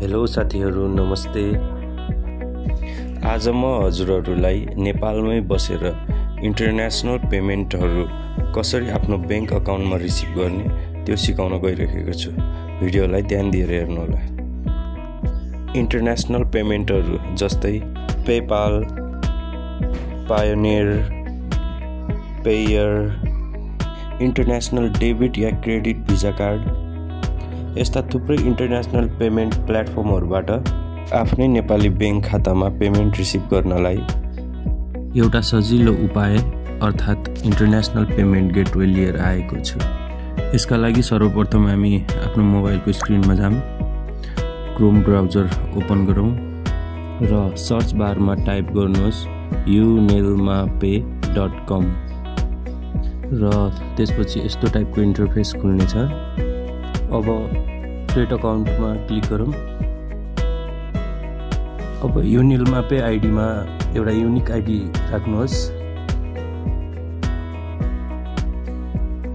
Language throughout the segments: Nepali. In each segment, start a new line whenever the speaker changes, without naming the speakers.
हेलो साथीहरू, नमस्ते। आज म हजुरहरूलाई नेपालमै बसेर इन्टरनेसनल पेमेन्टहरू कसरी आफ्नो बैंक अकाउन्टमा रिसिभ गर्ने त्यो सिकाउन गइरहेको छु। भिडियोलाई ध्यान दिएर हेर्नुहोला। इन्टरनेसनल पेमेन्टहरू जस्तै PayPal, Payoneer, Payeer, international debit या क्रेडिट भिजा कार्ड, यस्ता थुप्रै इन्टरनेसनल पेमेन्ट प्लेटफर्महरूबाट आफ्नै नेपाली बैंक खातामा पेमेन्ट रिसिभ गर्नलाई एउटा सजिलो उपाय अर्थात् इन्टरनेसनल पेमेन्ट गेटवे लिएर आएको छु। यसका लागि सर्वप्रथम हामी आफ्नो मोबाइलको स्क्रिनमा जाऊँ, क्रोम ब्राउजर ओपन गरौँ र सर्च बारमा टाइप गर्नुहोस् unelmapay.com र त्यसपछि यस्तो टाइपको इन्टरफेस खुल्नेछ। अब क्रिएट अकाउन्टमा क्लिक गरौँ। अब युनिलमापे आइडीमा एउटा युनिक आइडी राख्नुहोस्।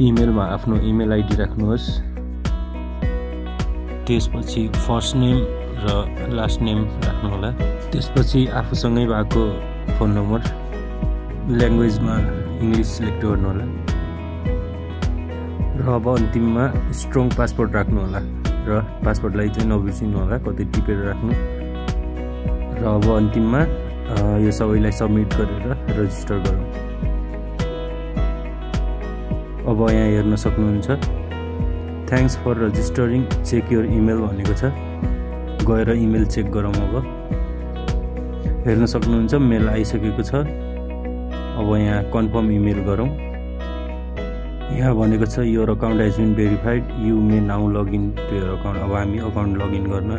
इमेलमा आफ्नो इमेल आइडी राख्नुहोस्। त्यसपछि फर्स्ट नेम र लास्ट नेम राख्नुहोला। त्यसपछि आफूसँगै भएको फोन नम्बर, ल्याङ्ग्वेजमा इङ्ग्लिस सिलेक्ट गर्नुहोला र अब अन्तिममा स्ट्रङ पासपोर्ट राख्नुहोला र पासपोर्टलाई चाहिँ नबिर्सिनु होला, कतै टिपेर राख्नु। र अब अन्तिममा यो सबैलाई सबमिट गरेर रजिस्टर गरौँ। अब यहाँ हेर्न सक्नुहुन्छ thanks for registering, check your email भनेको छ। गएर इमेल चेक गरौँ। अब हेर्न सक्नुहुन्छ मेल आइसकेको छ। अब यहाँ कन्फर्म इमेल गरौँ। यहाँ भनेको छ your account has been verified, you may now login to your account. अब हामी अकाउन्ट लगइन गर्न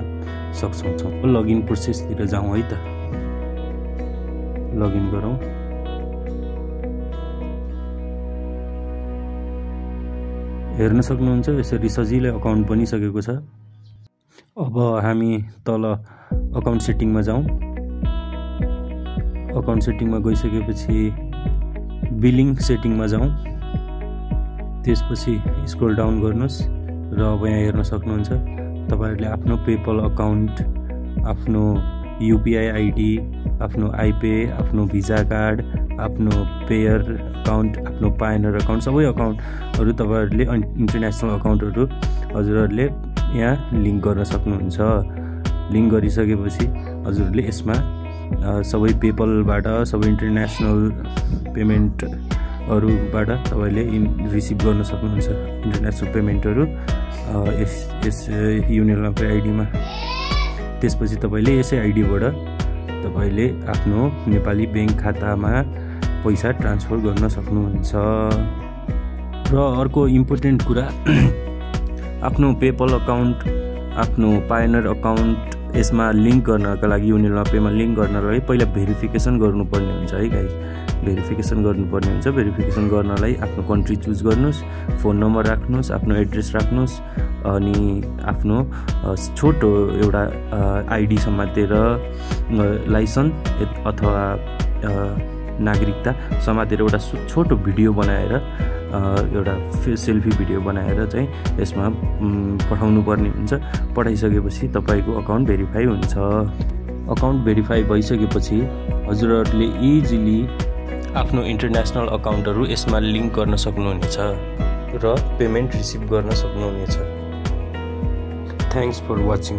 सक्छौँ। लगइन प्रोसेसतिर जाउँ है त। लगइन गरौँ। हेर्न सक्नुहुन्छ यसरी सजिलै अकाउन्ट बनिसकेको छ। अब हामी तल अकाउन्ट सेटिङमा जाउँ। अकाउन्ट सेटिङमा गइसकेपछि बिलिङ सेटिङमा जाउँ। त्यसपछि स्क्रोल डाउन गर्नुहोस् र अब यहाँ हेर्न सक्नुहुन्छ तपाईहरुले आफ्नो पेपल अकाउन्ट, आफ्नो युपिआई आइडी, आफ्नो आइपे, आफ्नो भिजा कार्ड, आफ्नो पेयर अकाउन्ट, आफ्नो पायोनियर अकाउन्ट, सबै अकाउन्टहरू तपाईहरुले इन्टरनेसनल अकाउन्टहरू हजुरहरूले यहाँ लिङ्क गर्न सक्नुहुन्छ। लिङ्क गरिसकेपछि हजुरहरूले यसमा सबै पेपलबाट, सबै इन्टरनेसनल पेमेन्टहरूबाट तपाईले रिसिभ गर्न सक्नुहुन्छ इन्टरनेसनल पेमेन्टहरू यस युनिलमापे आइडीमा। त्यसपछि तपाईले यसै आइडीबाट तपाईले आफ्नो नेपाली बैंक खातामा पैसा ट्रान्सफर गर्न सक्नुहुन्छ। र अर्को इम्पोर्टेन्ट कुरा, आफ्नो पेपल अकाउन्ट, आफ्नो पायोनियर अकाउन्ट यसमा लिङ्क गर्नका लागि, युनिलमापेमा लिङ्क गर्नलाई पहिला भेरिफिकेसन गर्नुपर्ने हुन्छ है गाइज। भेरिफिकेसन गर्नुपर्ने हुन्छ। भेरिफिकेसन गर्नलाई आफ्नो कन्ट्री चुज गर्नुहोस्, फोन नम्बर राख्नुहोस्, आफ्नो एड्रेस राख्नुहोस्, अनि आफ्नो छोटो एउटा आइडी समातेर लाइसेन्स अथवा नागरिकता समातेर एउटा छोटो भिडियो बनाएर, एउटा सेल्फी भिडियो बनाएर चाहिँ यसमा पठाउनु पर्ने हुन्छ। पठाइसकेपछि तपाईँको अकाउन्ट भेरिफाई हुन्छ। अकाउन्ट भेरिफाई भइसकेपछि हजुरहरूले इजिली आफ्नो इन्टरनेसनल अकाउन्टहरू यसमा लिङ्क गर्न सक्नुहुनेछ र पेमेन्ट रिसिभ गर्न सक्नुहुनेछ। Thanks for watching.